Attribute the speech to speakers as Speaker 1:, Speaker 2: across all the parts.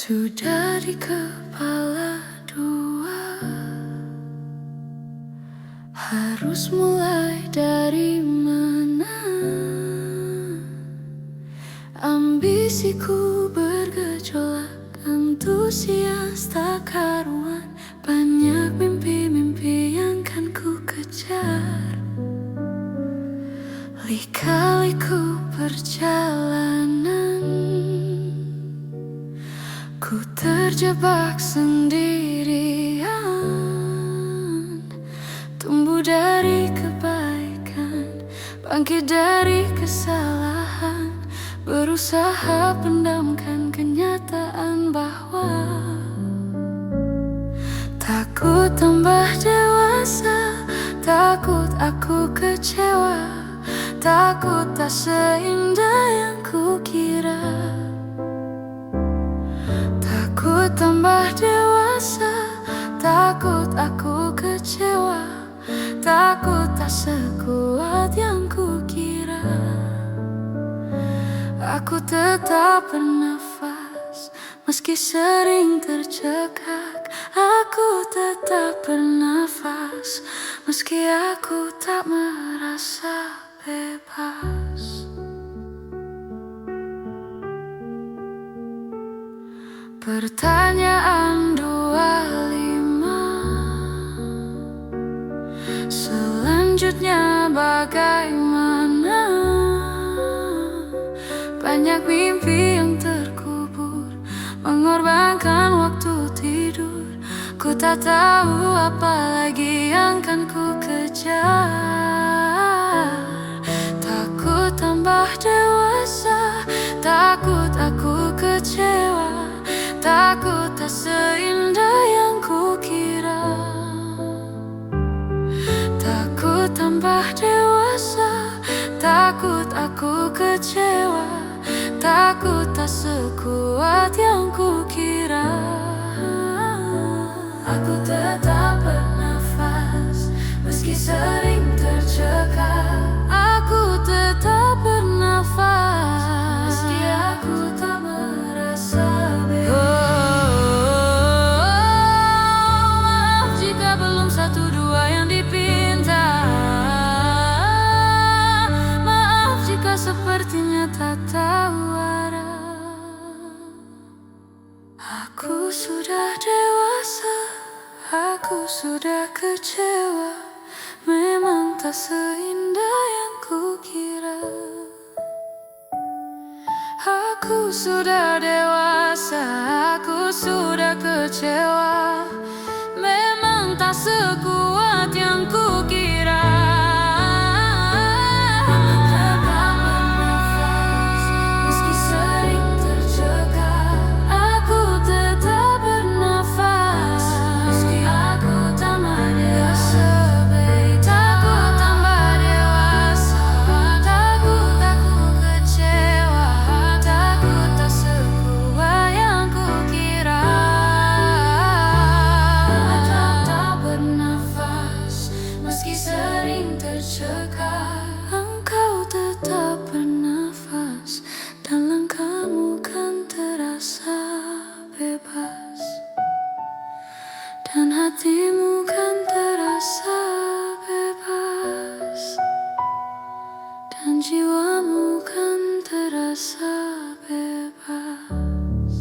Speaker 1: Sudah di kepala dua, harus mulai dari mana? Ambisiku bergejolak, antusias tak karuan. Banyak mimpi-mimpi yang kan ku kejar. Lika-liku perjalanan, ku terjebak sendirian. Tumbuh dari kebaikan, bangkit dari kesalahan, berusaha pendamkan kenyataan bahwa takut tambah dewasa, takut aku kecewa, takut tak seindah yang kukira. Takut tambah dewasa, takut aku kecewa, takut tak sekuat yang kukira. Aku tetap bernafas, meski sering tercekak. Aku tetap bernafas, meski aku tak merasa bebas. Pertanyaan 25, selanjutnya bagaimana? Banyak mimpi yang terkubur, mengorbankan waktu tidur. Ku tak tahu apa lagi yang kan ku kejar. Takut tambah dewasa, takut aku kecewa, takut tak seindah yang kukira. Takut tambah dewasa, takut aku kecewa, takut tak sekuat yang kukira. Aku tetap bernafas, meski sering tercekak. Aku tetap bernafas, meski aku tak merasa bebas. Maaf jika belum satu dua yang dipinta. Maaf jika sepertinya tak tahu arah. Aku sudah dewasa, aku sudah kecewa, memang tak seindah yang kukira. Aku sudah dewasa, aku sudah kecewa, memang tak sekuat yang kukira. Tetap bernafas, meski sering tercekak. Aku tetap bernafas, meski aku tak merasa bebas. Takut tambah dewasa, takut aku kecewa, takut tak sekuat yang kukira. Tetap bernafas, meski sering tercekak. Engkau tetap bernafas, dan langkahmu kan terasa bebas, dan hatimu kan terasa bebas, dan jiwamu kan terasa bebas.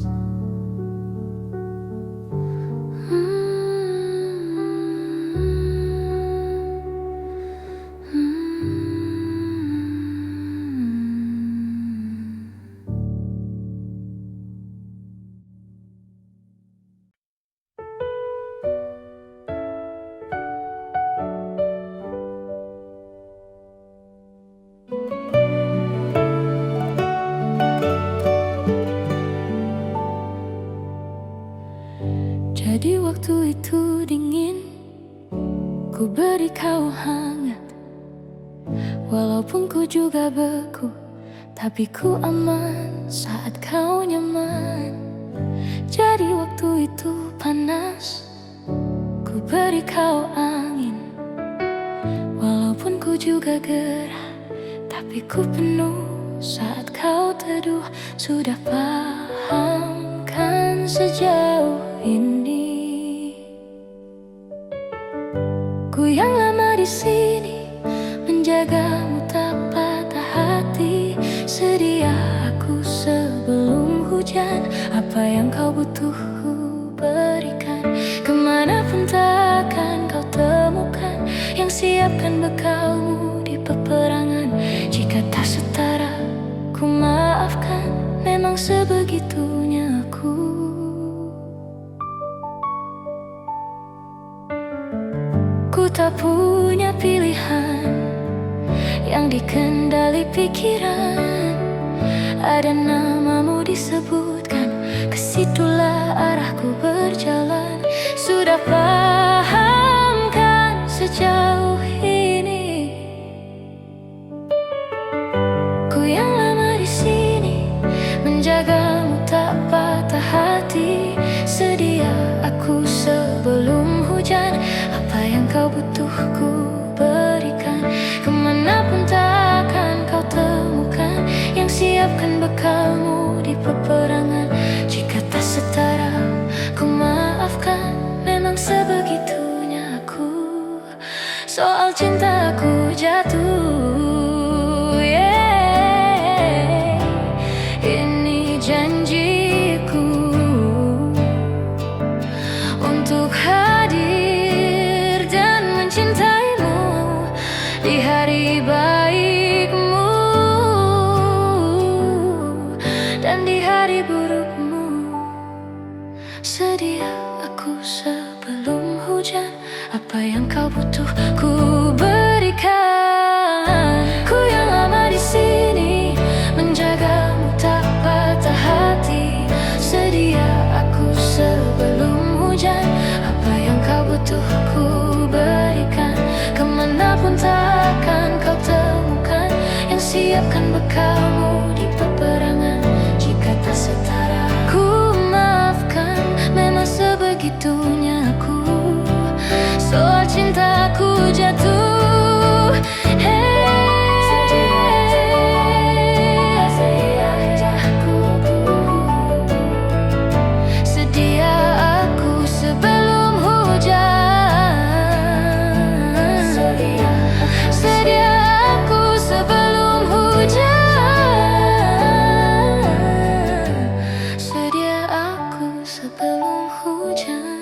Speaker 1: Jadi waktu itu dingin, ku beri kau hangat. Walaupun ku juga beku, tapi ku aman saat kau nyaman. Jadi waktu itu panas, ku beri kau angin. Walaupun ku juga gerah, tapi ku penuh saat kau teduh. Sudah paham kan sejauh ini. Ku yang lama di sini menjagamu tak patah hati. Sedia aku sebelum hujan, apa yang kau butuh ku berikan. Kemanapun takkan kau temukan yang siapkan bekalmu di peperangan. Jika tak setara ku maafkan, memang sebegitunya aku. Ku tak punya pilihan yang dikendali pikiran. Ada namamu disebutkan, kesitulah arahku berjalan. Sudah paham kan sejauh ini? Ku yang lama di sini menjagamu tak patah hati. Sedia aku sebelum hujan, apa yang kau butuh ku berikan. Kemanapun takkan kau temukan yang siapkan bekalmu di peperangan. Jika tak setara ku maafkan, memang sebegitunya aku. Soal cintaku jatuh, yeah. Ini janjiku untuk hadir dan mencintaimu di hari baikmu dan di hari burukmu. Sedia aku sebelum hujan, apa yang kau butuh ku berikan. Ku yang lama di sini menjagamu tak patah hati. Sedia aku sebelum hujan, apa yang kau butuh ku berikan. Kemanapun takkan kau temukan yang siapkan bekalmu di peperangan. Jika tak setara ku maafkan, memang sebegitunya aku. Soal cintaku jatuh, sedia aku sebelum hujan. Sedia aku sebelum hujan. Sedia aku sebelum hujan.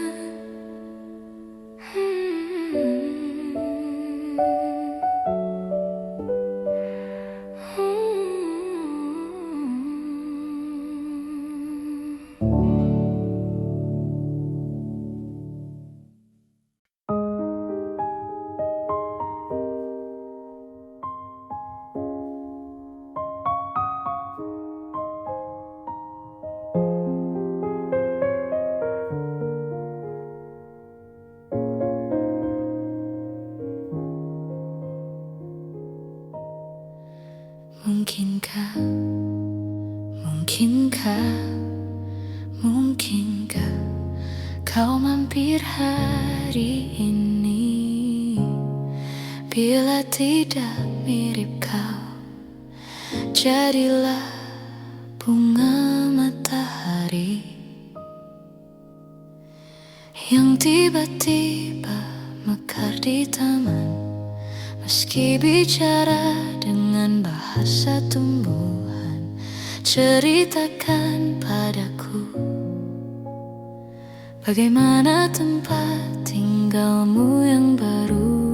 Speaker 1: Mungkinkah, mungkinkah kau mampir hari ini? Bila tidak mirip kau, jadilah bunga matahari yang tiba-tiba mekar di taman. Meski bicara dengan bahasa tumbuhan, ceritakan padaku bagaimana tempat tinggalmu yang baru.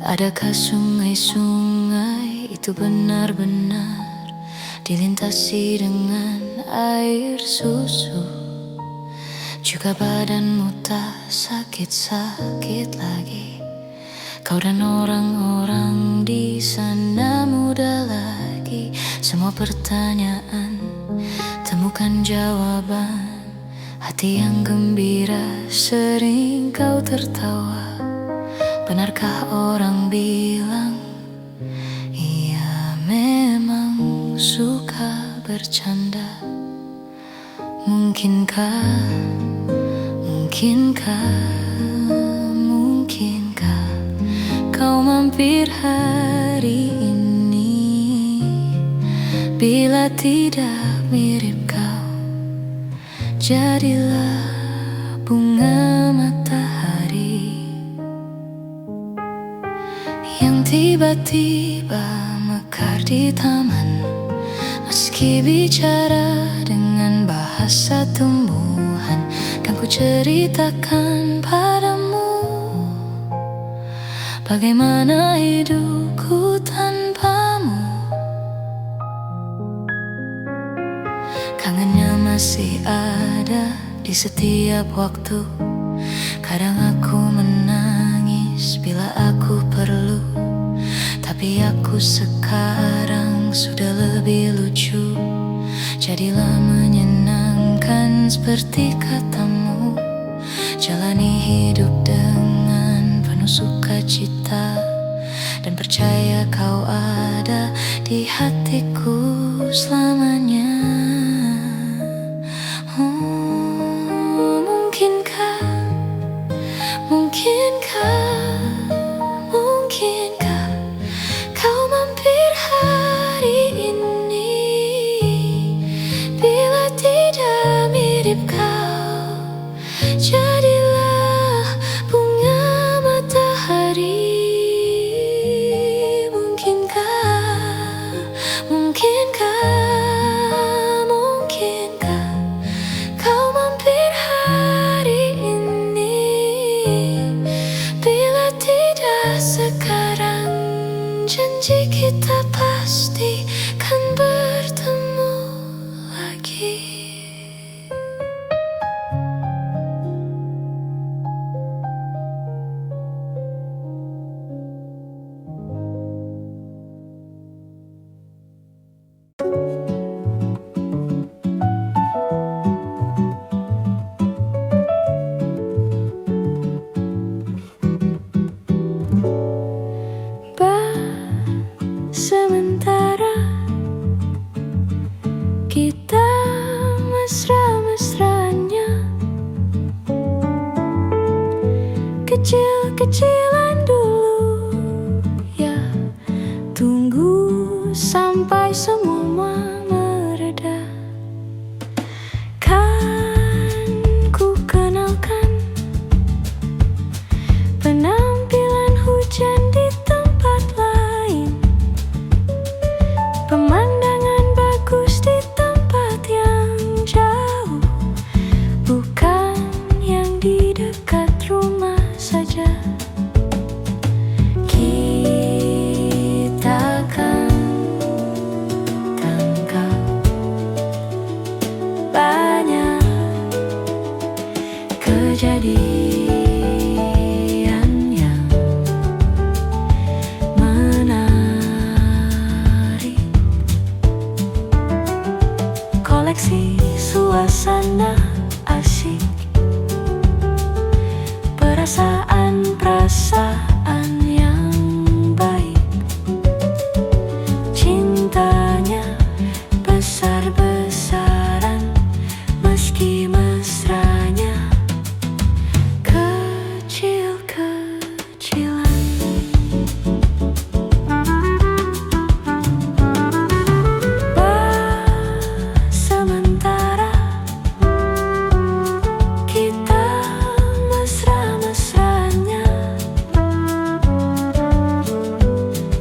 Speaker 1: Adakah sungai-sungai itu benar-benar dilintasi dengan air susu? Juga badanmu tak sakit-sakit lagi. Kau dan orang-orang di sana muda lagi. Semua pertanyaan temukan jawaban. Hati yang gembira sering kau tertawa. Benarkah orang bilang ia memang suka bercanda? Mungkinkah, mungkinkah kau mampir hari ini? Bila tidak mirip Jadilah bunga matahari yang tiba-tiba mekar di taman. Meski bicara dengan bahasa tumbuhan, kan ku ceritakan padamu bagaimana hidupku tanpamu. Kangennya masih ada di setiap waktu. Kadang aku menangis bila aku perlu, tapi aku sekarang sudah lebih lucu. Jadilah menyenangkan seperti katamu. Jalani hidup dengan penuh sukacita, dan percaya kau ada di hatiku selamanya. Mungkinkah kau mampir hari ini? Bila tidak mirip kau, jadilah bunga matahari. Mungkinkah kau mampir hari ini? Bila tidak sekarang, janji kita pasti kan bertemu lagi. Sementara kita mesra-mesranya, kecil-kecilan dulu ya. Tunggu sampai semua mereda. Kan ku kenalkan penampilan hujan di tempat lain, pemandangan bagus di tempat yang jauh, bukan yang di dekat rumah saja. Kita akan tangkap banyak kejadian yang menarik. Koleksi suasana asyik, perasaan yang baik. Cintanya besar-besaran, meski mesranya kecil-kecilan. Sementara kita mesra-mesranya,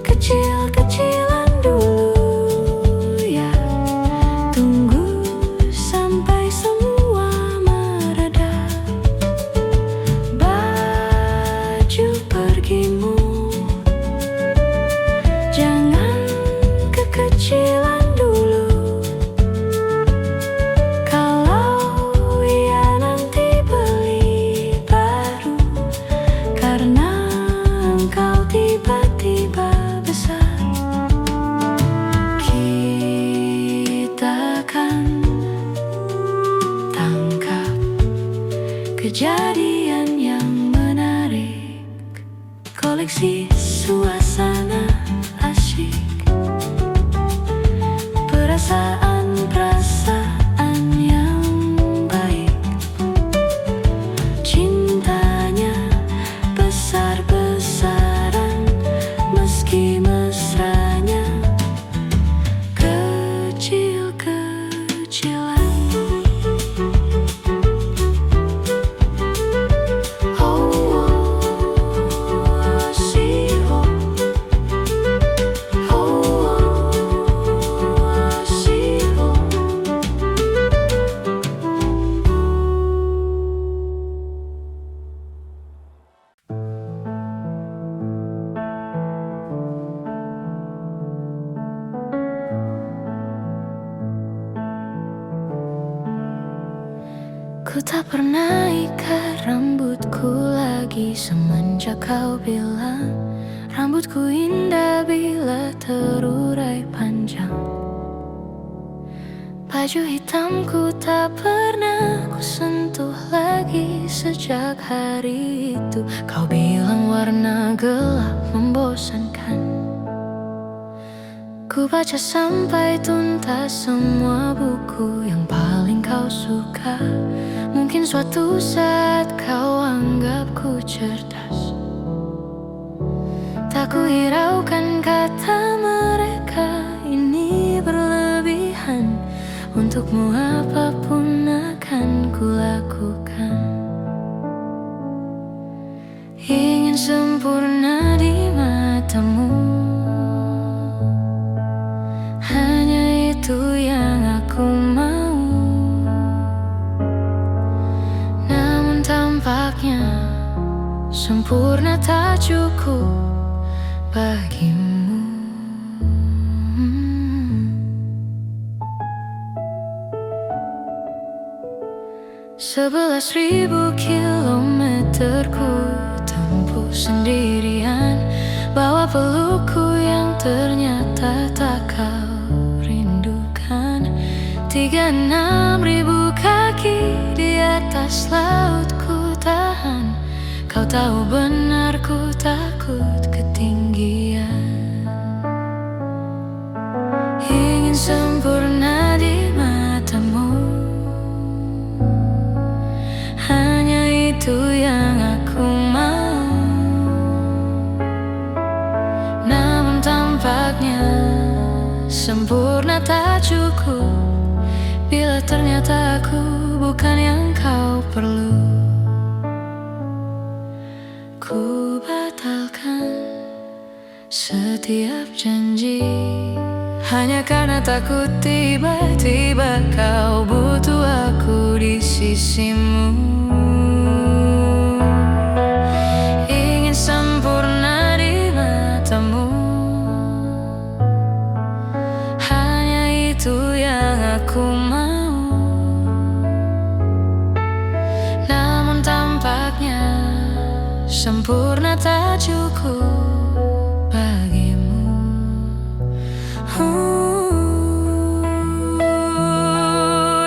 Speaker 1: kecil-kecilan dulu ya. Tunggu sampai semua mereda. Baju pergimu, jangan kekecilan dulu. Kalau ia nanti beli baru, karena engkau tiba-tiba besar, kita akan tangkap kejadian yang menarik. Koleksi suasana asyik, perasaan yang baik. Cintanya besar-besaran, meski mesranya kecil-kecilan. Ku tak pernah ikat rambutku lagi semenjak kau bilang rambutku indah bila terurai panjang. Baju hitamku tak pernah ku sentuh lagi sejak hari itu. Kau bilang warna gelap membosankan. Ku baca sampai tuntas semua buku yang paling kau suka. Mungkin suatu saat kau anggapku cerdas. Tak ku hiraukan kata mereka ini berlebihan. Untukmu apapun akan ku lakukan. Ingin sempurna di matamu, hanya itu yang aku mau. Namun tampaknya sempurna tak cukup bagimu. 11.000 kilometer ku tempuh sendirian, bawa pelukku yang ternyata tak kau rindukan. 36.000 kaki di atas laut ku tahan. Kau tahu benar ku takut ketinggian. Ingin sempurna di matamu, hanya itu yang aku mau. Namun tampaknya sempurna tak cukup bila ternyata aku bukan yang kau perlu. Ku batalkan setiap janji hanya karena takut tiba-tiba kau butuh aku di sisimu. Ingin sempurna di matamu, hanya itu yang aku mau. Namun tampaknya sempurna tak cukup bagimu.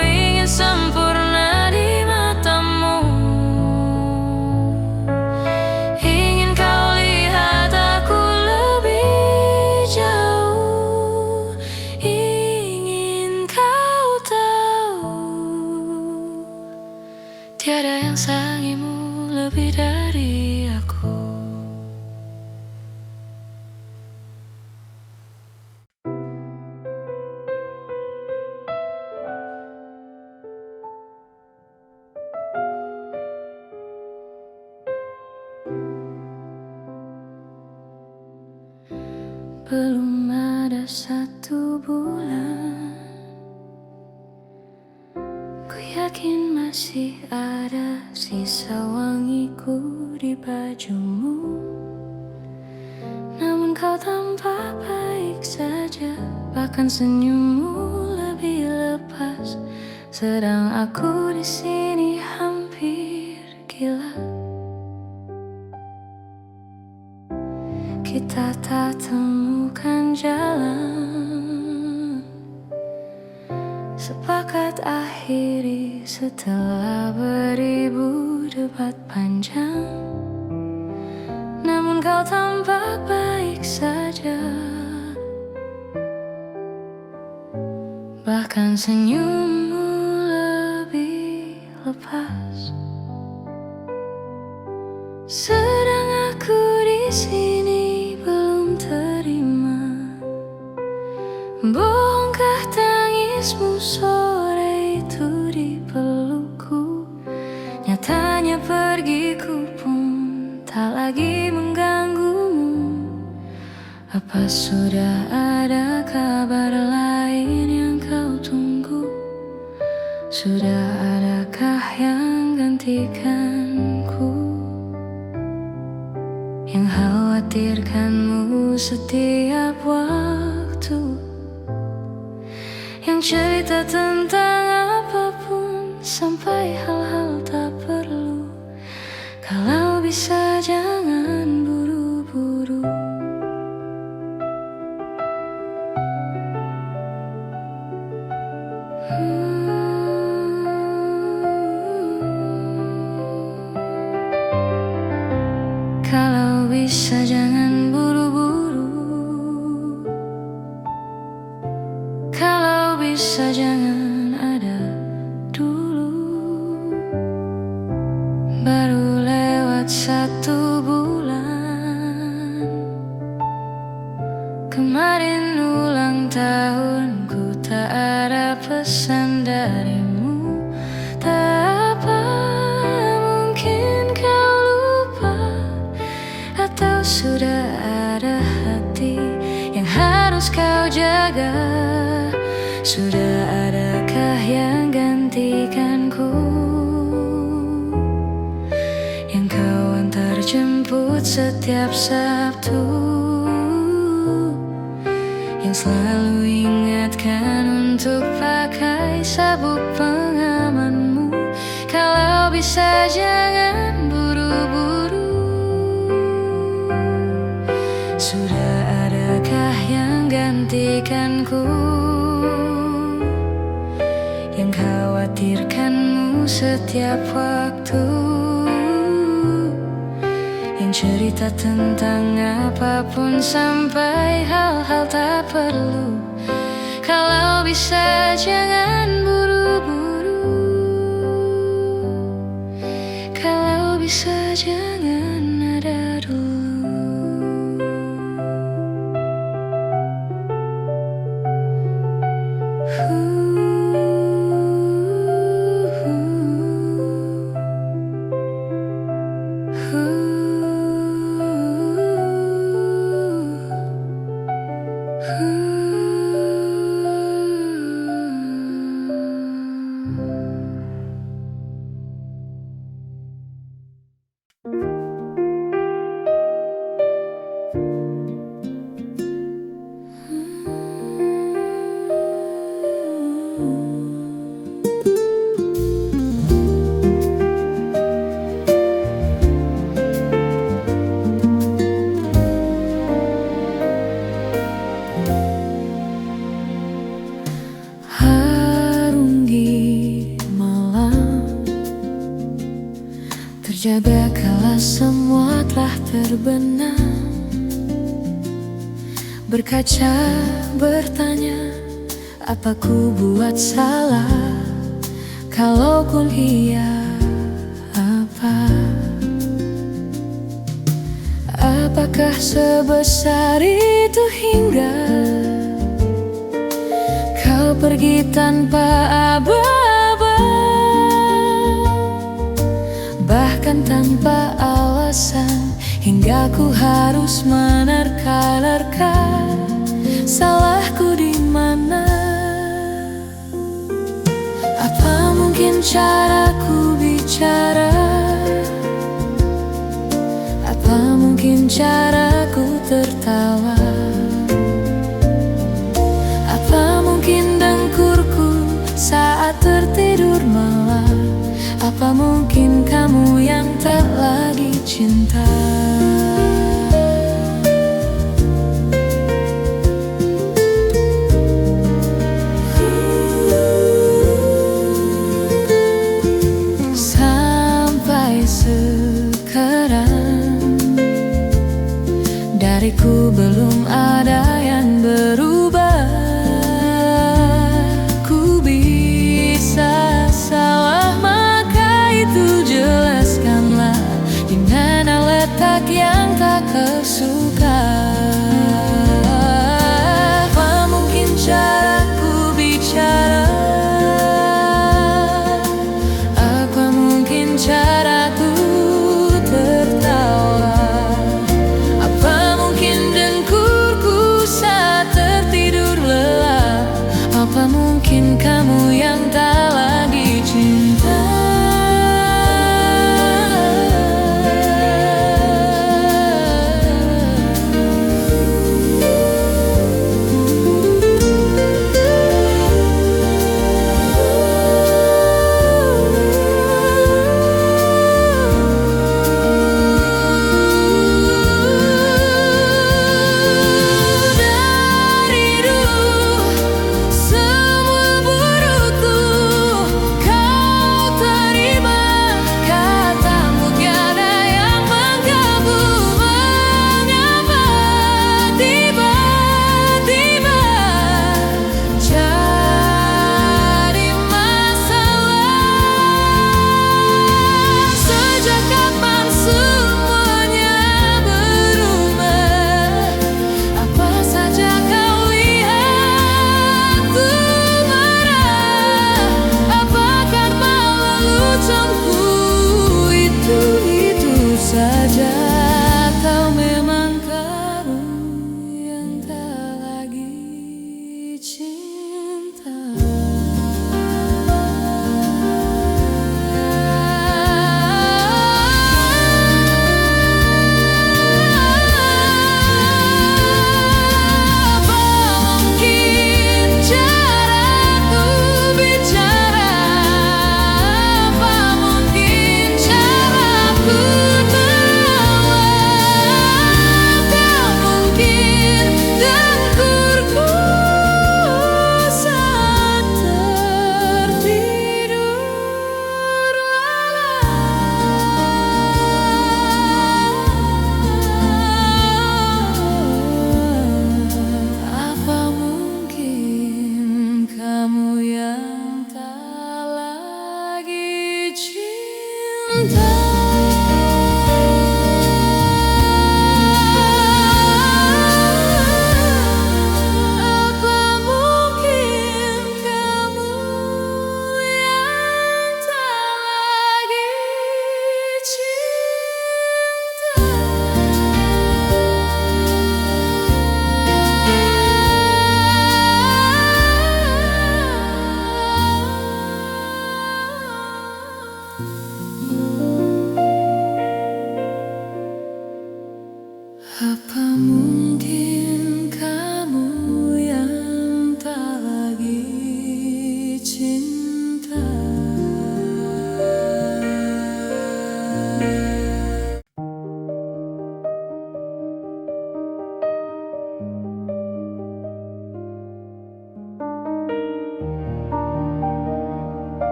Speaker 1: Ingin sempurna di matamu, ingin kau lihat aku lebih jauh. Ingin kau tahu tiada yang sayangimu lebih dari aku. Belum ada 1 bulan, ku yakin masih ada sisa wangiku di bajumu. Namun kau tampak baik saja, bahkan senyummu lebih lepas. Sedang aku di sini hampir gila. Kita tak temukan jalan, sepakat akhiri setelah beribu debat panjang. Namun kau tampak baik saja, bahkan senyummu lebih lepas. Sedang aku di sini belum terima. Bohongkah tangismu sore itu di pelukku? Nyatanya pergiku pun tak lagi mengganggumu. Apa sudah ada kabar lain yang kau tunggu? Sudah adakah yang gantikanku? Yang khawatirkanmu setiap waktu, yang cerita tentang apapun sampai hal-hal tak perlu. Kalau bisa jangan buru-buru. Kalau bisa jangan buru-buru. Kalau bisa jangan ada dulu. Baru lewat 1 bulan, kemarin ulang tahunku, tak ada pesan darimu. Tak apa, mungkin kau lupa, atau sudah ada hati yang harus kau jaga. Sudah adakah yang gantikanku, yang kau antar jemput setiap Sabtu, yang selalu ingatkan untuk pakai sabuk pengamanmu. Kalau bisa jangan buru-buru. Sudah adakah yang gantikanku, yang khawatirkanmu setiap waktu, yang cerita tentang apapun sampai hal-hal tak perlu. Kalau bisa jangan buru-buru. Kalau bisa jangan ada dulu. Terjaga kala semua telah terbenam. Berkaca, bertanya, apa ku buat salah? Kalaupun iya, apa? Apakah sebesar itu hingga kau pergi tanpa aba-aba, bahkan tanpa alasan, hingga ku harus menerka-nerka salahku di mana? Apa mungkin caraku bicara? Apa mungkin caraku tertawa? Apa mungkin dengkurku saat tertidur malam? Apa mungkin kamu yang tak lagi cinta? Sampai sekarang dariku belum ada yang berubah. Ku bisa salah, maka itu jelaskanlah di mana letak yang tak kau suka. Apa mungkin caraku bicara? Apa mungkin caraku tertawa? Apa mungkin dengkurku saat tertidur lelah? Apa mungkin kamu yang tak lagi cinta?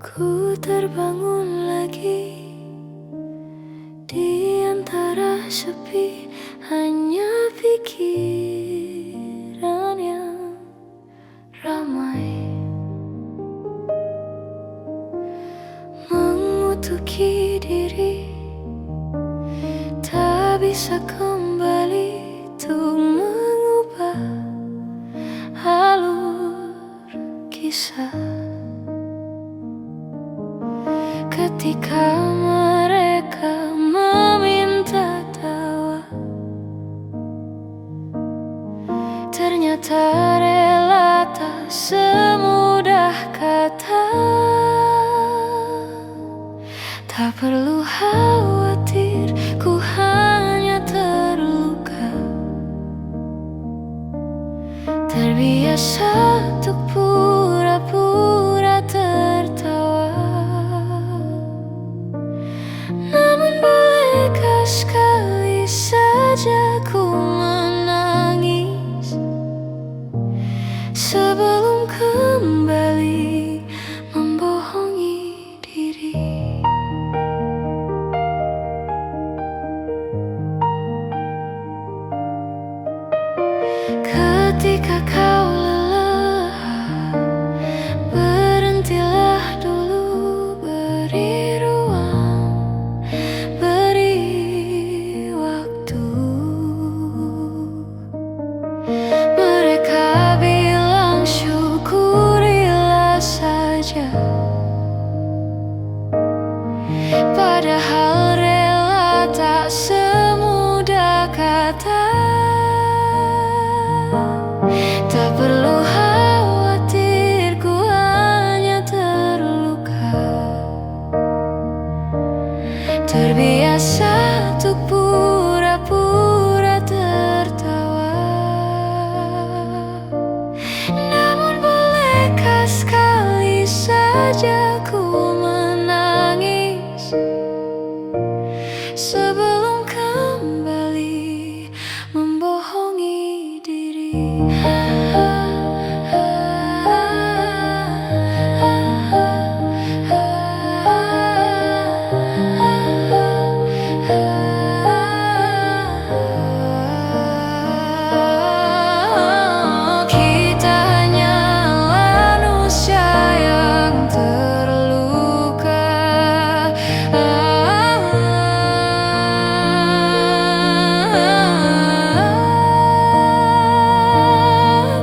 Speaker 1: Ku terbangun lagi di antara sepi, hanya pikiran yang ramai mengutuki diri, tak bisa kembali untuk mengubah alur kisah. Ketika mereka meminta tawa, ternyata rela tak semudah kata. Tak perlu khawatir, ku hanya terluka, terbiasa untuk pura-pura tertawa. Namun bolehkah sekali saja ku menangis sebelum kembali membohongi diri. Ketika kau lelah, berhentilah dulu, beri ruang, beri waktu. Mereka bilang syukurilah saja, padahal rela tak semudah kata. Tak perlu khawatir, ku hanya terluka, terbiasa untuk pura-pura tertawa. Namun bolehkah sekali saja ku menangis sebelum kembali membohongi diri. Kita hanyalah manusia yang terluka,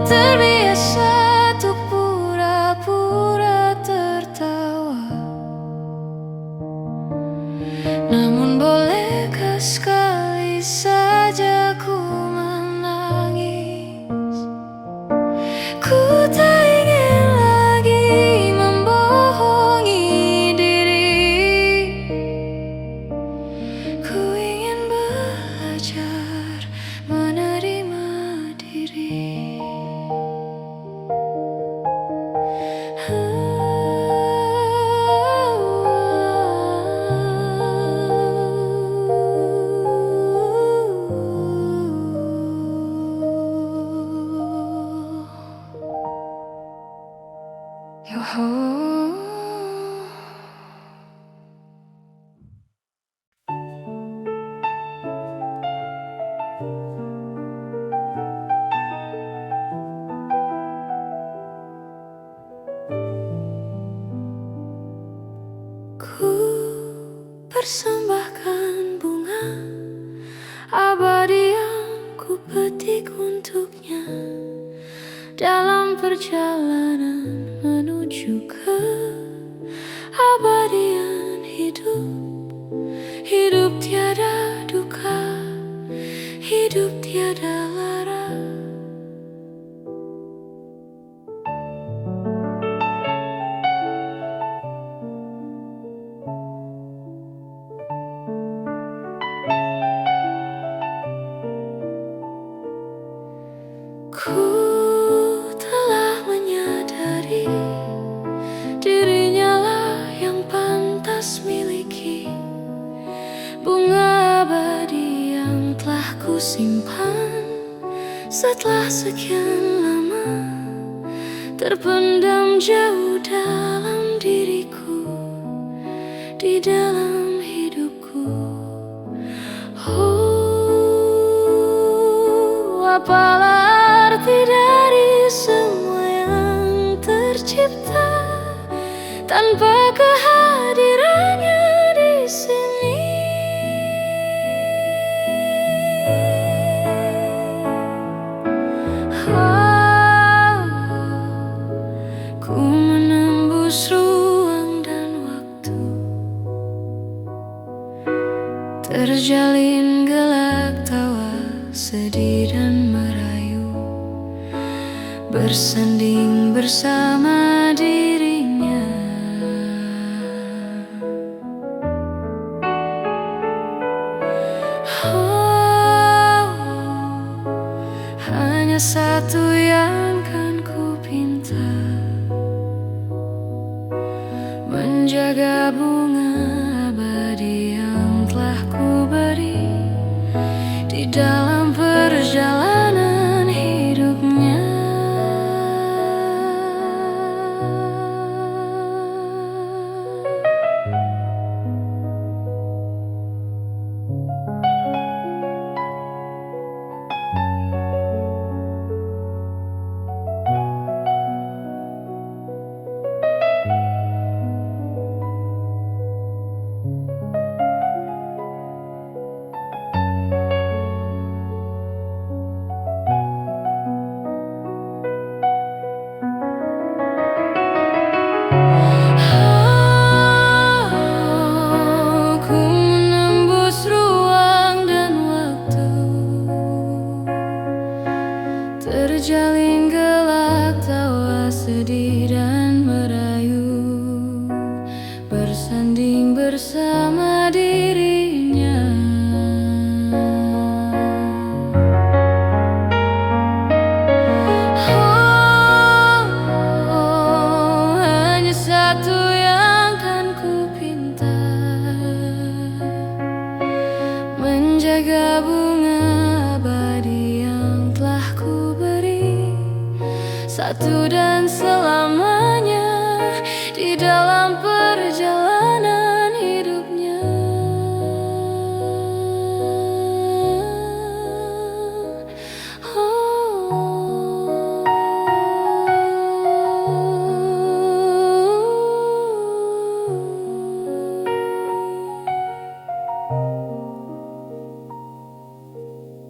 Speaker 1: terbiasa untuk pura-pura tertawa. Namun bolehkah sekali saja ku menangis? Ku tak ingin lagi membohongi diri. Ku ingin belajar menerima diri. Ku persembahkan bunga abadi yang ku petik untuknya dalam perjalanan menuju ke abadian hidup. Hidup tiada duka, hidup tiada lara. Ku telah menyadari dirinya lah yang pantas miliki bunga abadi yang telah ku simpan setelah sekian lama terpendam jauh dalam diriku. dalam hidupku. Apalah arti dari semua yang tercipta tanpa kehadirannya di sini. Ku menembus ruang dan waktu, terjalin gelak tawa, sedih dan merayu, bersanding bersama dirinya. Hanya satu yang kan ku pinta, menjaga bunga abadi yang telah ku beri di dalam perjalanan hidupnya. Terjalin gelak tawa, sedih dan merayu, bersanding bersama dirinya. Hanya satu yang kan ku pinta, menjaga bunga abadi yang telah ku beri, satu dan selamanya di dalam perjalanan hidupnya.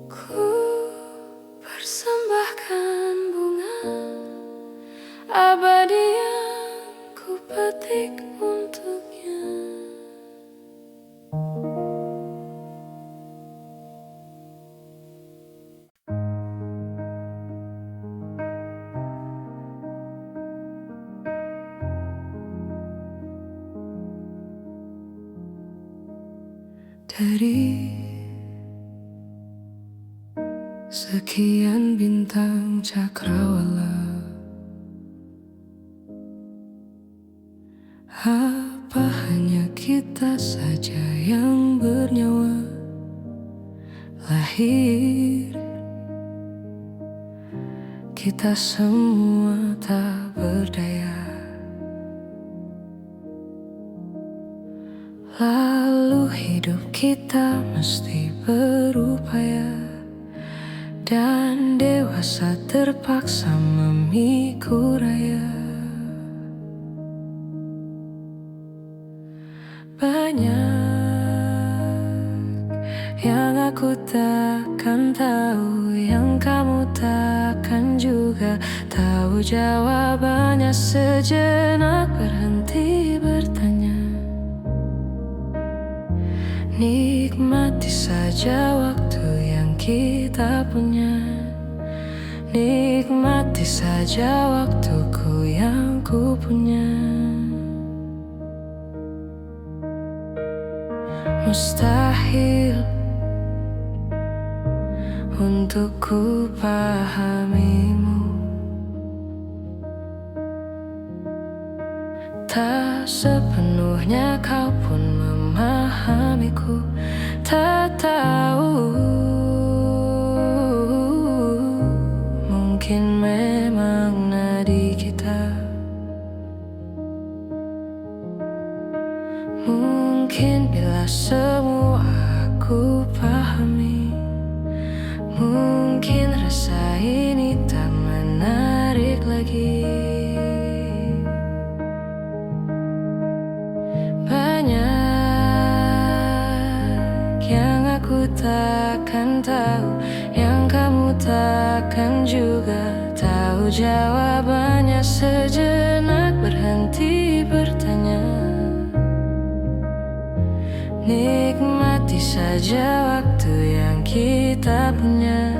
Speaker 1: Ku persembahkan bunga abadi yang ku petik untuknya. Dari sekian bintang cakrawala, apa hanya kita saja yang bernyawa? Lahir kita semua tak berdaya, lalu hidup kita mesti berupaya, dan dewasa terpaksa memikul raya. Banyak yang aku takkan tahu, yang kamu takkan juga tahu jawabannya. Sejenak berhenti bertanya, nikmati saja waktu yang kita punya, nikmati saja waktuku yang ku punya. Mustahil untuk ku pahamimu, tak sepenuhnya kau pun memahamiku. Tak tahu, mungkin memang nadi kita, mungkin Mungkin bila semua aku pahami, mungkin rasa ini tak menarik lagi. Banyak yang aku takkan tahu, yang kamu takkan juga tahu jawabannya. Sejenak berhenti bertanya, nikmati saja waktu yang kita punya.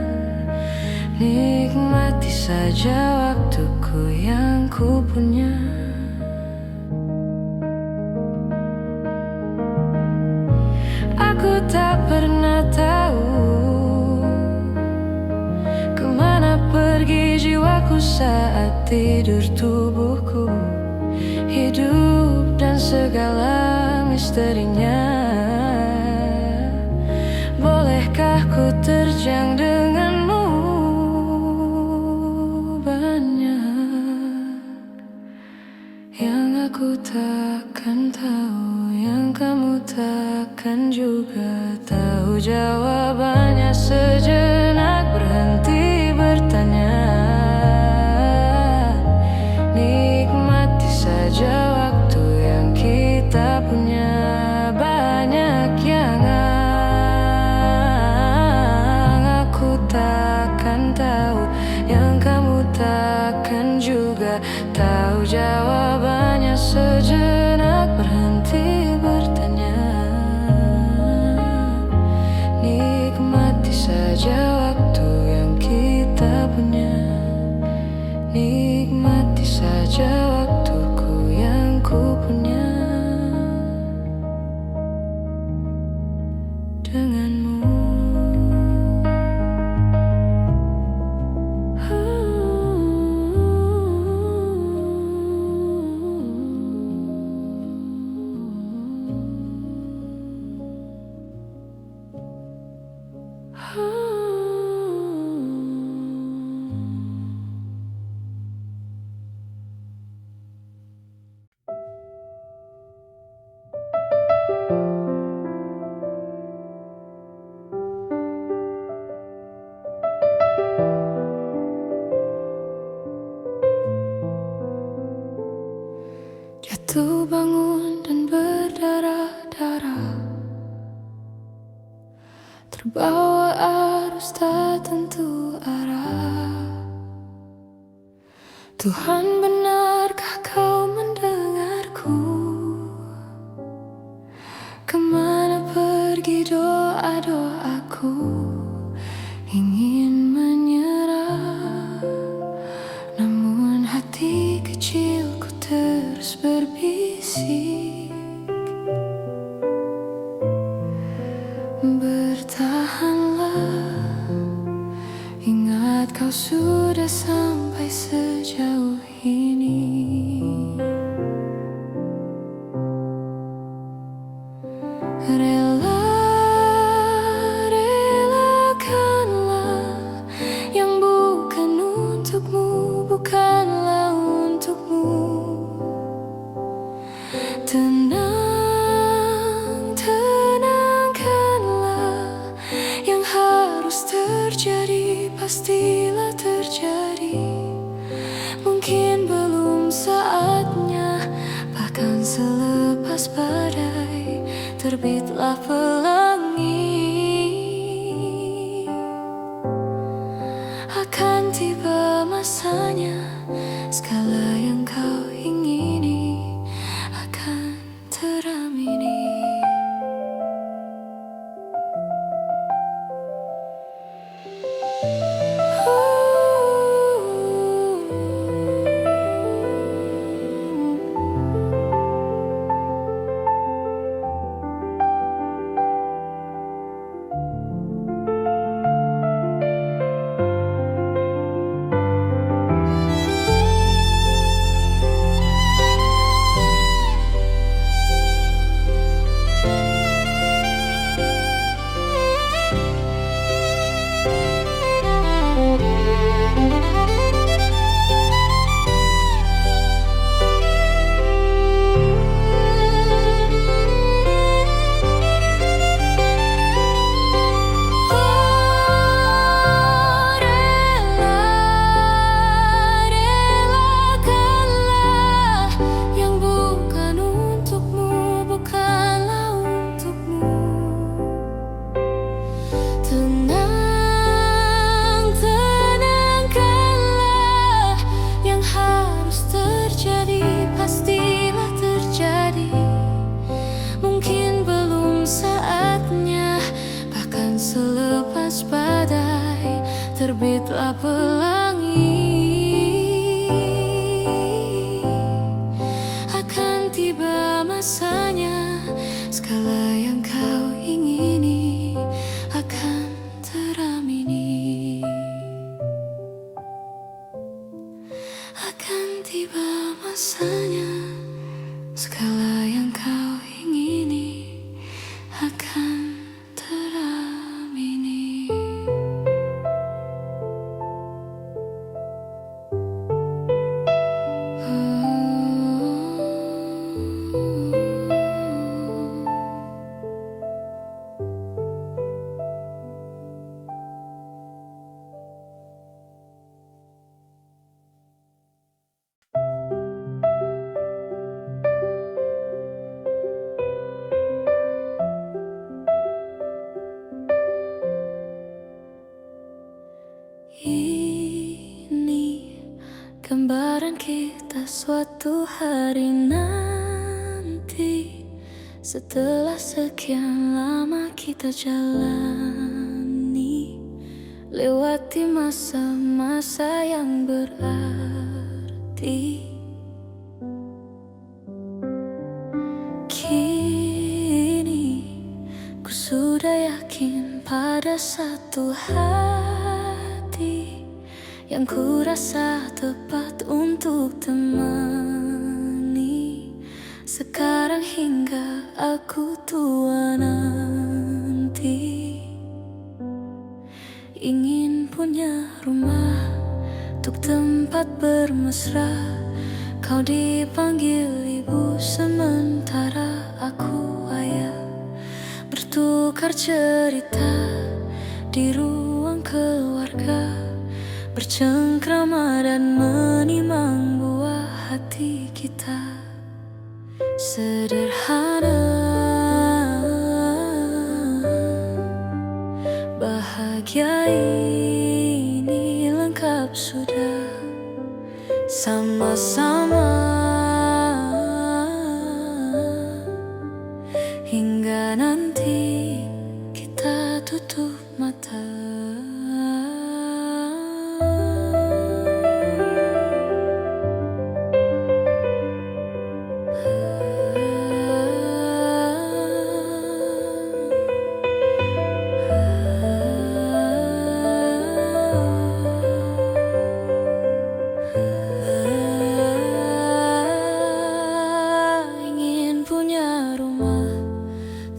Speaker 1: Nikmati saja waktuku yang ku punya. Aku tak pernah tahu kemana pergi jiwaku saat tidur tubuhku. Hidup dan segala misterinya. Bolehkah ku terjang denganmu? Banyak yang aku takkan tahu, yang kamu takkan juga tahu jawabannya. Sejenak berhenti bertanya, nikmati saja waktu yang kita punya. Banyak yang aku takkan tahu, yang kamu takkan juga tahu jawabannya. Sejenak berhenti bertanya, nikmati saja waktu yang kita punya. Nikmati saja waktuku yang ku punya denganmu. Jatuh bangun dan berdarah-darah, terbawa arus tak tentu arah. Tuhan, benarkah kau mendengarku? Kemana pergi doa-doaku? Ingin menyerah, namun hati kecilku terus berbisik. Bertahanlah, ingat kau sudah sampai sejauh ini. Relakanlah yang bukan untukmu, bukanlah untukmu. Tenangkanlah, yang harus terjadi pastilah terjadi. Mungkin belum saatnya, bahkan selepas badai terbitlah pelangi. Akan tiba masanya, segala yang kau ingini akan teramini. rasanya segala yang kau ingini akan teramini. Ini gambaran kita suatu hari nanti, setelah sekian lama kita jalani, lewati masa-masa yang berarti. Kini ku sudah yakin pada satu hati yang ku rasa tepat untuk temani sekarang hingga aku tua nanti. Ingin punya rumah untuk tempat bermesra, kau dipanggil ibu sementara aku ayah, bertukar cerita di ruang keluarga, bercengkrama dan menimang buah hati kita. Sederhana, bahagia ini lengkap sudah, sama-sama hingga nanti kita tutup mata.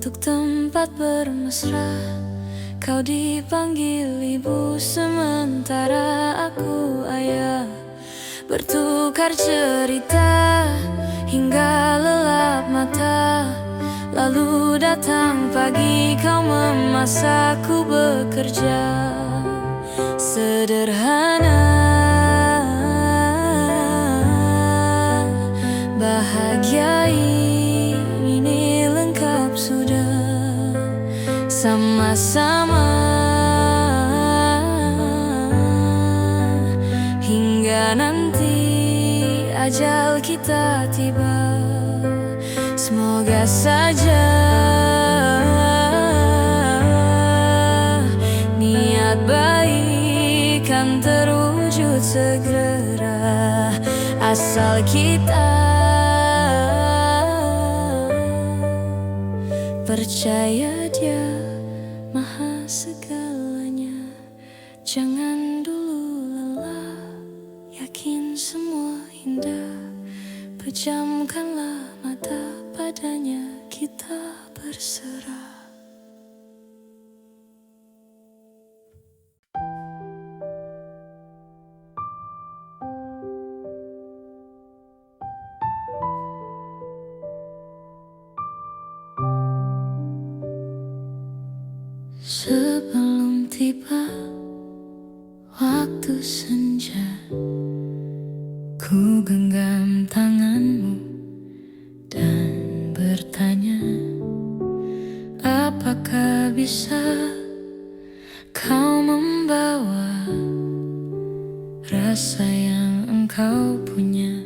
Speaker 1: Untuk tempat bermesra, kau dipanggil ibu sementara aku ayah, bertukar cerita hingga lelap mata. Lalu datang pagi kau memasakku bekerja. Sederhana, bahagia ini lengkap sudah, sama-sama hingga nanti ajal kita tiba. Semoga saja niat baik kan terwujud segera, asal kita percaya Dia maha segalanya. Jangan dulu lelah, yakin semua indah, pejamkanlah mata, padanya kita berserah. Sebelum tiba waktu senja, ku genggam tanganmu dan bertanya, apakah bisa kau membawa rasa yang engkau punya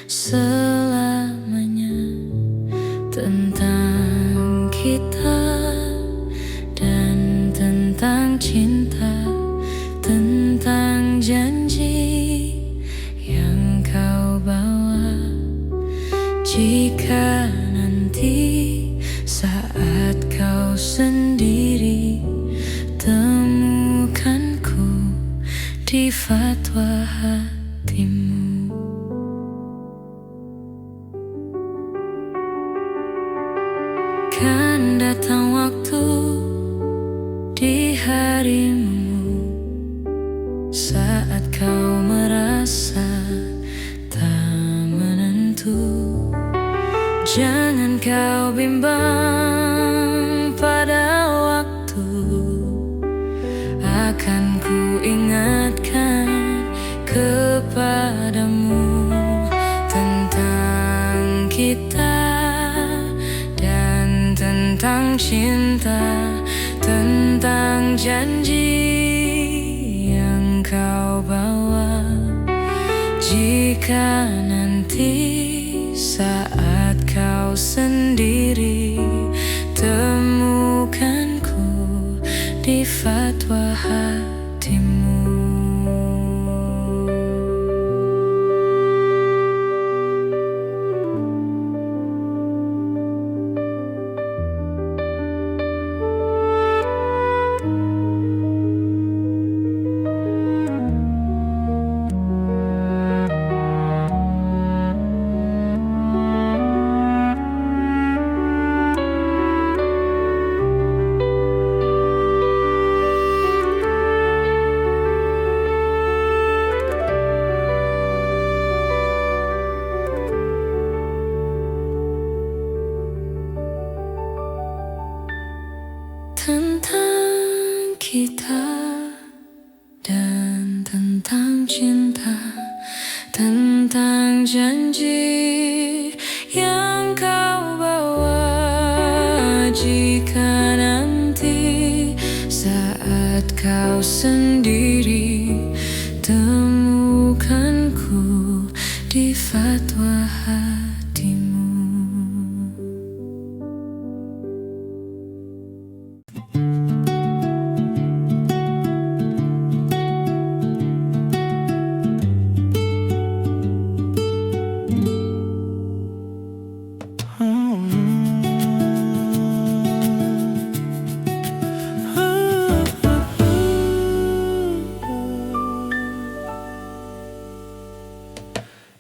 Speaker 1: selamanya tentang kita dan tentang cinta, tentang janji yang kau bawa. Jika nanti saat kau sendiri temukanku di fatwa hatimu. datang waktu di harimu, saat kau merasa tak menentu. Jangan kau bimbang pada waktu, akan ku ingatkan kepadamu tentang kita dan tentang cinta, tentang janji yang kau bawa. Jika nanti saat kau sendiri, temukanku di fatwa hatimu. Tentang kita dan tentang cinta, tentang janji yang kau bawa. Jika nanti saat kau sendiri, temukanku di fatwa hatimu.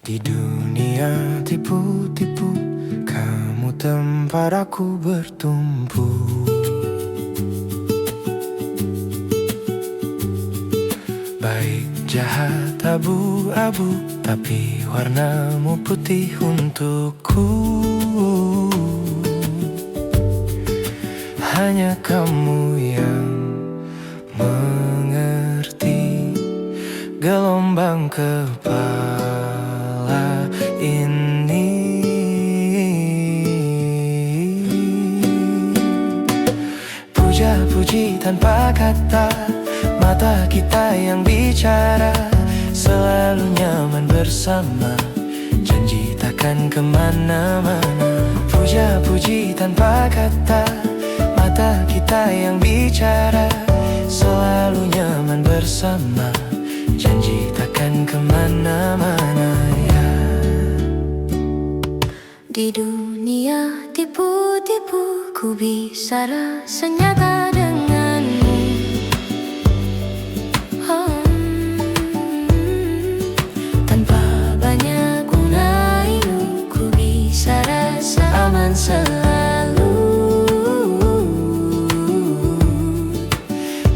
Speaker 2: Di dunia tipu-tipu, kamu tempat aku bertumpu. Baik jahat abu-abu, tapi warnamu putih untukku. Hanya kamu yang mengerti gelombang kepala ini. Puja-puji tanpa kata, mata kita yang bicara, selalu nyaman bersama, janji takkan kemana-mana. Puja-puji tanpa kata, mata kita yang bicara, selalu nyaman bersama, janji takkan kemana-mana ya.
Speaker 1: Di dunia tipu-tipu, ku bisa rasa nyata denganmu. Tanpa banyak gunaimu, ku bisa rasa aman selalu.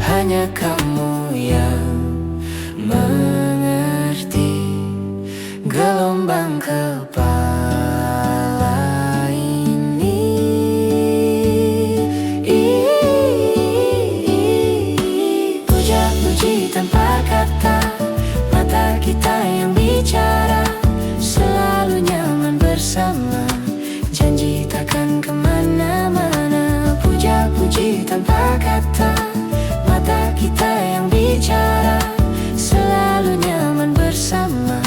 Speaker 2: Hanya kamu yang mengerti gelombang kepala ini. Puja-puji tanpa kata, mata kita yang bicara, selalu nyaman bersama, janji takkan kemana-mana. Puja-puji tanpa kata, mata kita yang bicara, selalu nyaman bersama,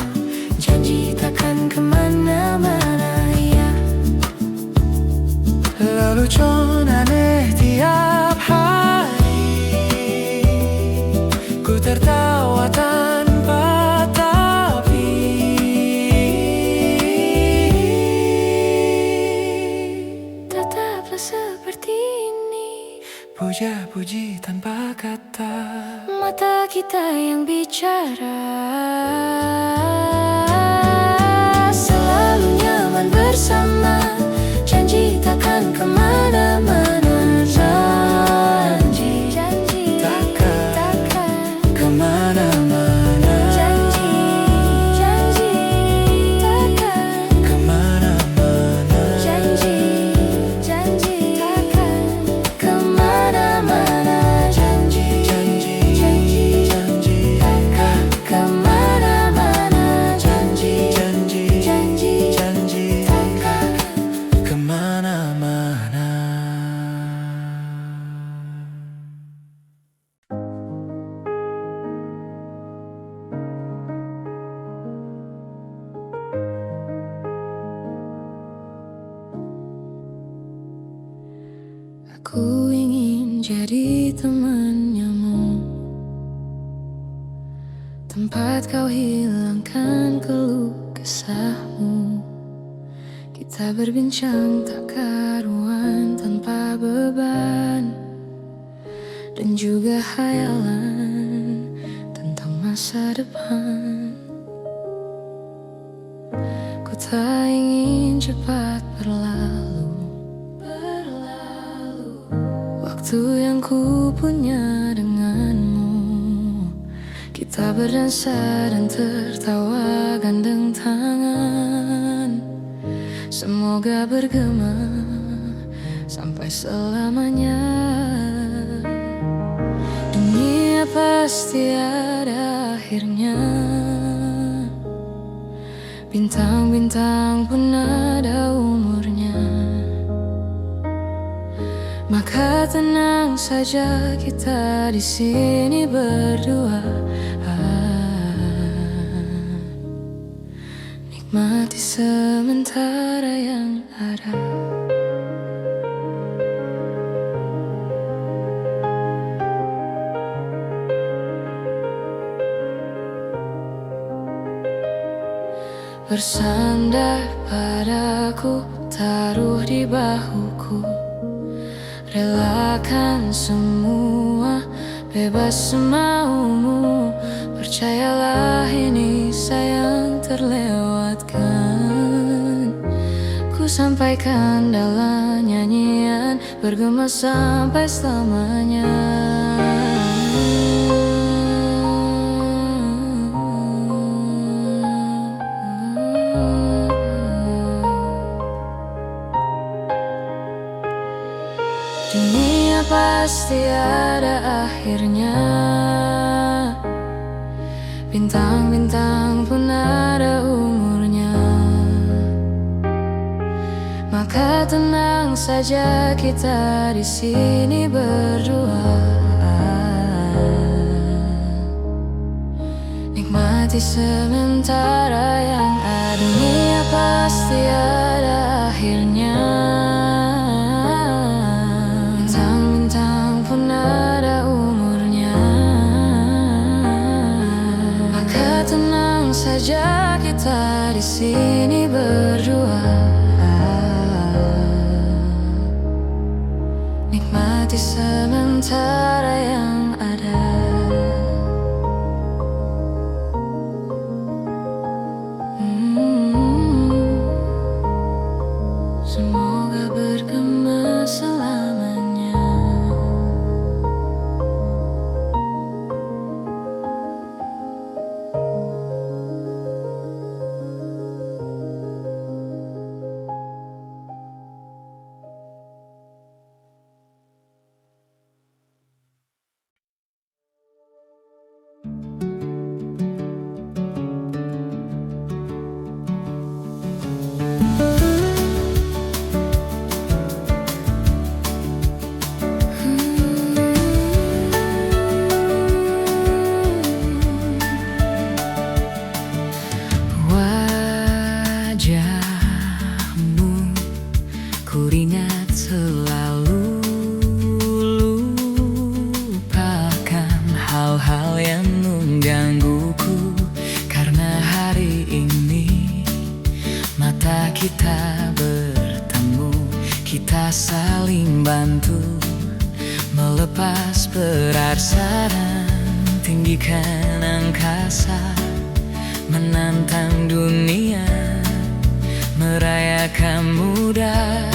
Speaker 2: janji takkan kemana-mana ya. Lelucon aneh tiap hari, ku tertawa tanpa tapi.
Speaker 1: Tetaplah seperti ini,
Speaker 2: Puja-puji tanpa kata,
Speaker 1: mata kita yang bicara, selalu nyaman bersama, janji takkan kemana-mana. Aku ingin jadi temanmu, tempat kau hilangkan keluh kesahmu. Kita berbincang tak karuan tanpa beban, dan juga hayalan tentang masa depan. Ku tak ingin cepat berlalu waktu yang ku punya denganmu. Kita berdansa dan tertawa gandeng tangan, semoga bergema sampai selamanya. Dunia pasti ada akhirnya, bintang-bintang pun ada umurnya. Maka tenang saja kita di sini berdua, nikmati sementara yang ada. Bersandar padaku, taruh di bahuku, relakan semua, bebas semaumu. Percayalah ini sayang terlewatkan. Ku sampaikan dalam nyanyian, bergema sampai selamanya. Dunia pasti ada akhirnya, bintang-bintang pun ada umurnya. Maka tenang saja kita di sini berdua, nikmati sementara yang ada. Dunia pasti ada akhirnya, saja kita di sini berdua, nikmati sementara yang ada. Semoga bergema selamanya. Kuringat selalu, lupakan hal-hal yang menggangguku. Karena hari ini mata kita bertemu, kita saling bantu melepas berat sarang, tinggikan angkasa, menantang dunia, merayakan muda.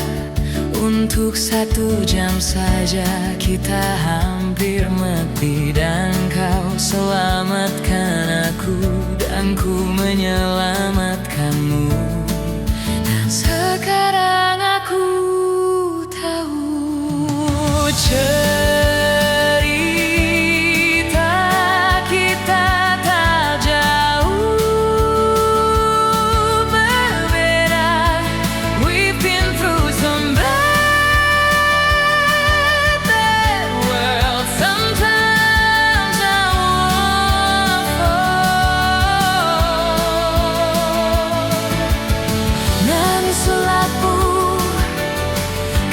Speaker 1: Untuk 1 jam saja kita hampir mati, dan kau selamatkan aku, dan ku menyelamatkanmu. Dan sekarang aku tahu cerita kita tak jauh berbeda. We've been through some bad world. Sometimes I won't fall. Nangis selaku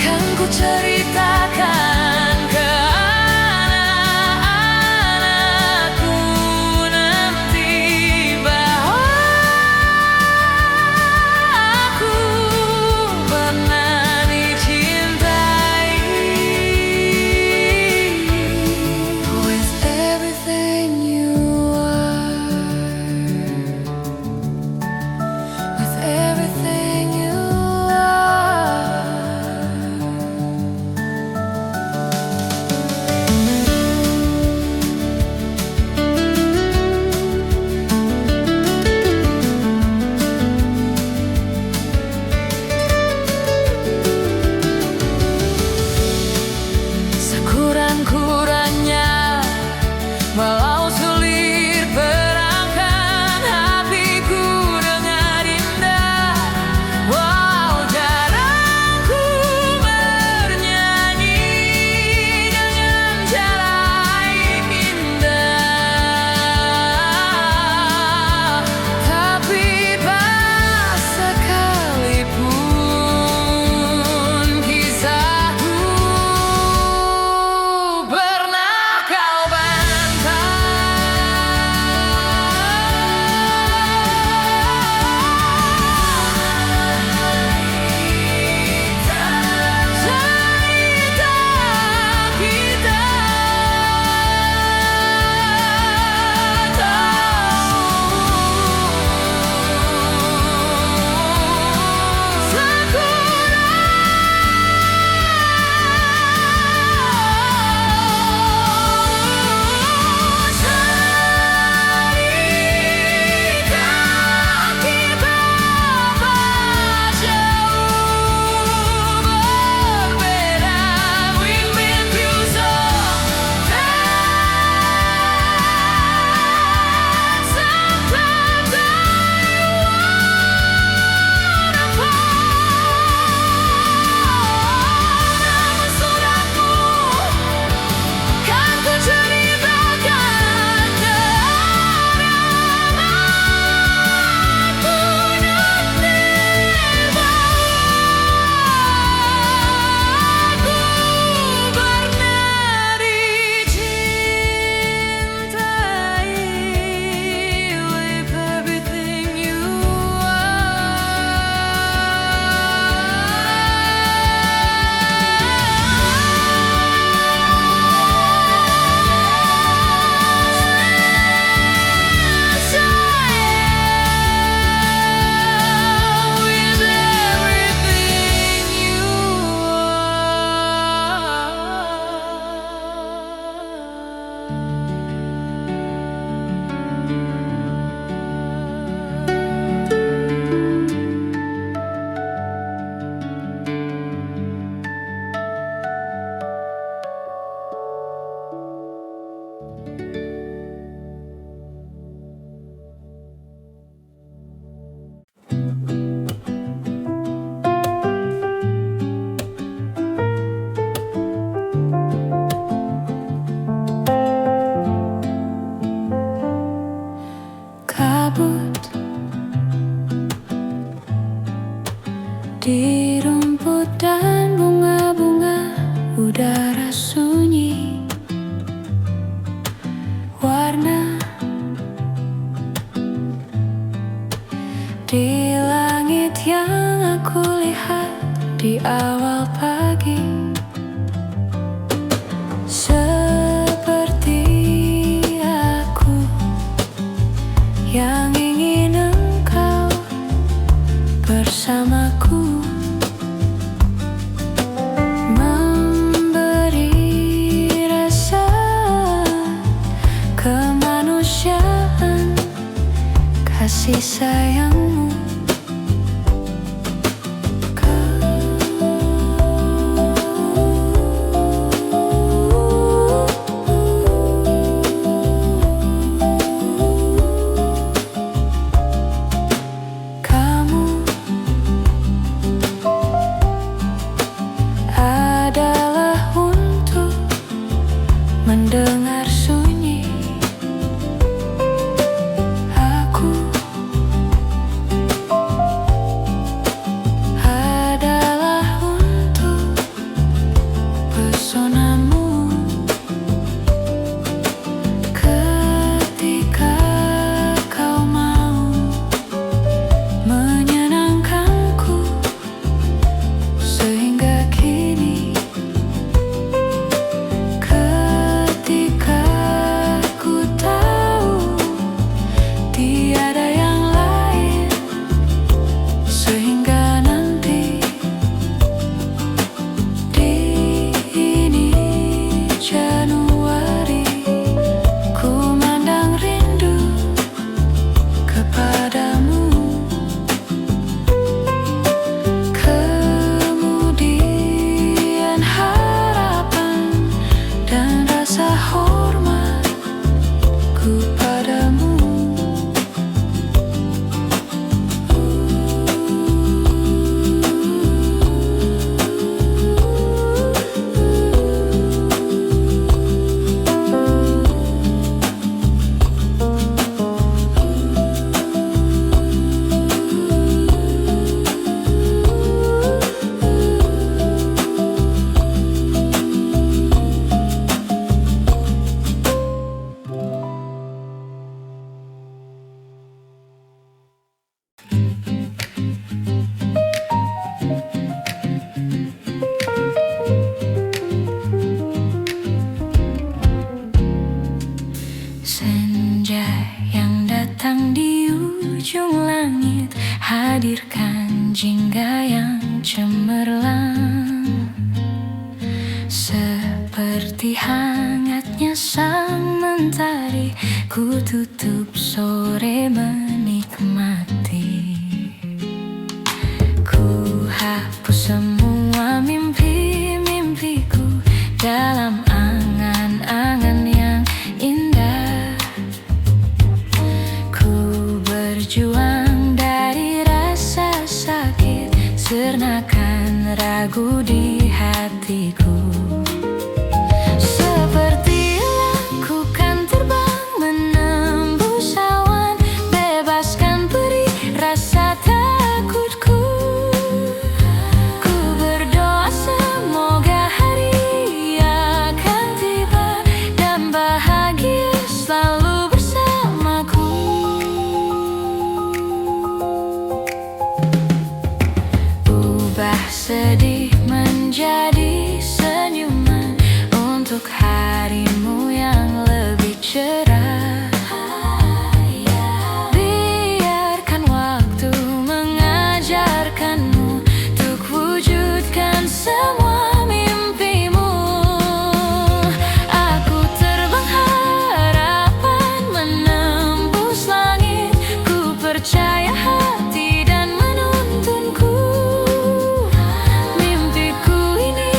Speaker 1: kan ku ceritakan rumput dan bunga-bunga, udara sunyi, warna di langit yang aku lihat di awal pagi. Seperti aku yang ingin engkau bersamaku, memberi rasa kemanusiaan, kasih sayangmu. Mendengar sunyi, aku adalah untuk pesonamu. Ketika kau mau menyenangkanku, sehingga kini senja yang datang di ujung langit hadirkan jingga yang cemerlang, seperti hangatnya sang mentari. Ku tutup sore menikmati, ku hapus semua mimpi-mimpiku dalam angan-angan yang indah. Berjuang dari rasa sakit, sernakan ragu di hatiku. Seperti lakukan terbang menembus awan, bebaskan perih rasa takutku. Ku berdoa semoga hari akan tiba dan bahagia selalu bersamaku. Sedih menjadi senyuman untuk harimu yang lebih cerah. Biarkan waktu mengajarkanmu untuk wujudkan semua mimpimu. Aku terbang harapan menembus langit, ku percaya hati dan menuntunku. Mimpiku ini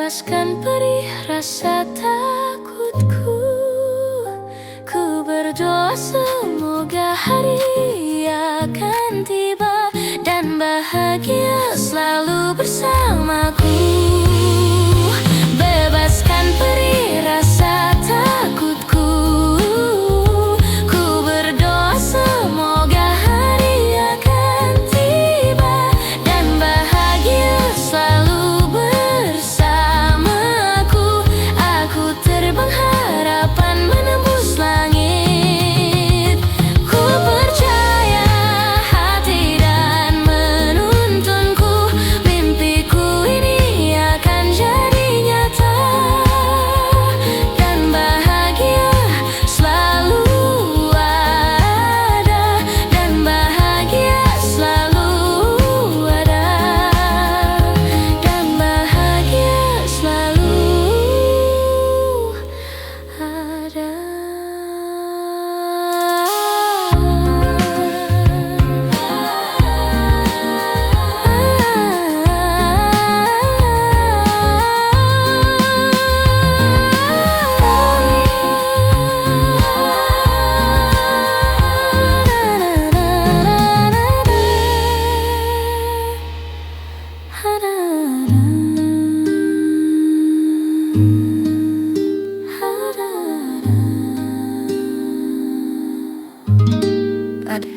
Speaker 1: bebaskan perih rasa takutku. Ku berdoa semoga hari akan tiba dan bahagia selalu bersamaku. Bebaskan perih rasa takutku. Ku berdoa semoga hari akan tiba dan bahagia selalu bersamaku. Aku terbang harapan menembus langit. Ku percaya hati dan menuntunku. Mimpiku ini akan jadi nyata dan bahagia selalu ada, dan bahagia selalu ada, dan bahagia selalu ada. Ada.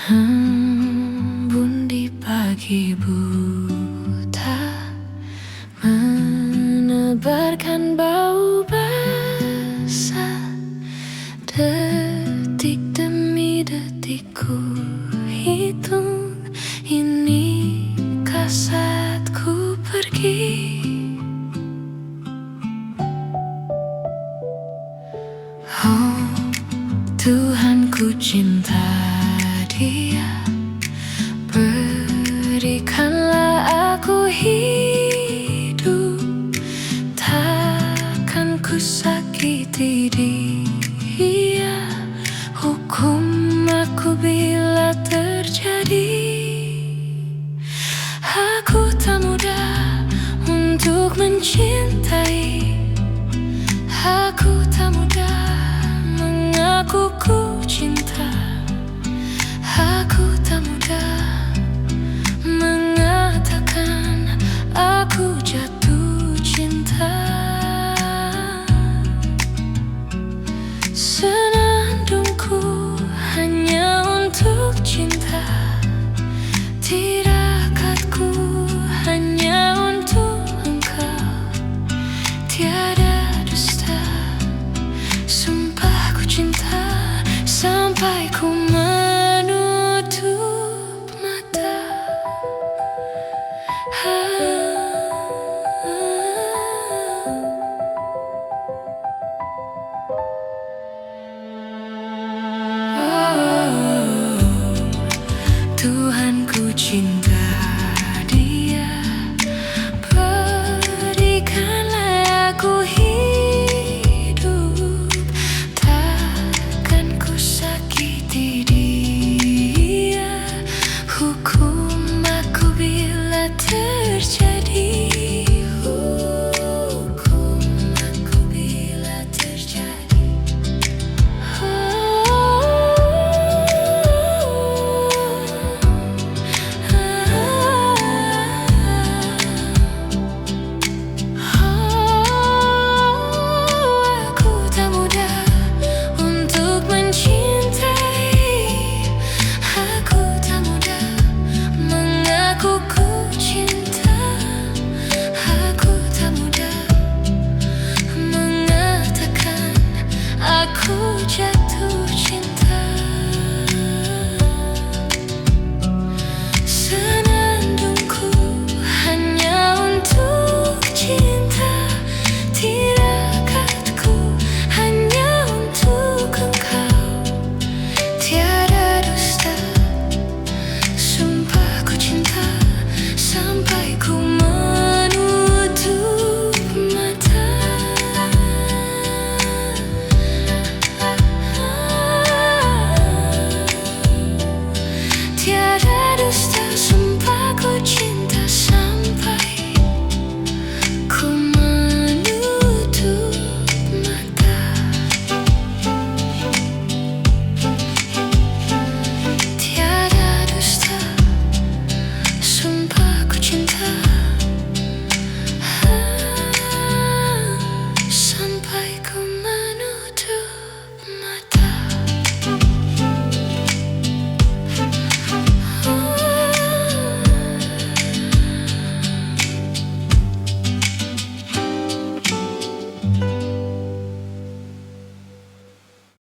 Speaker 1: Embun di pagi buta, menebarkan bau basah. Detik demi detik ku hitung, inikah saatku pergi? Oh Tuhan, ku cinta Dia, berikanlah aku hidup. Takkan ku sakiti Dia, hukum aku bila terjadi. Aku tak mudah untuk mencintai, aku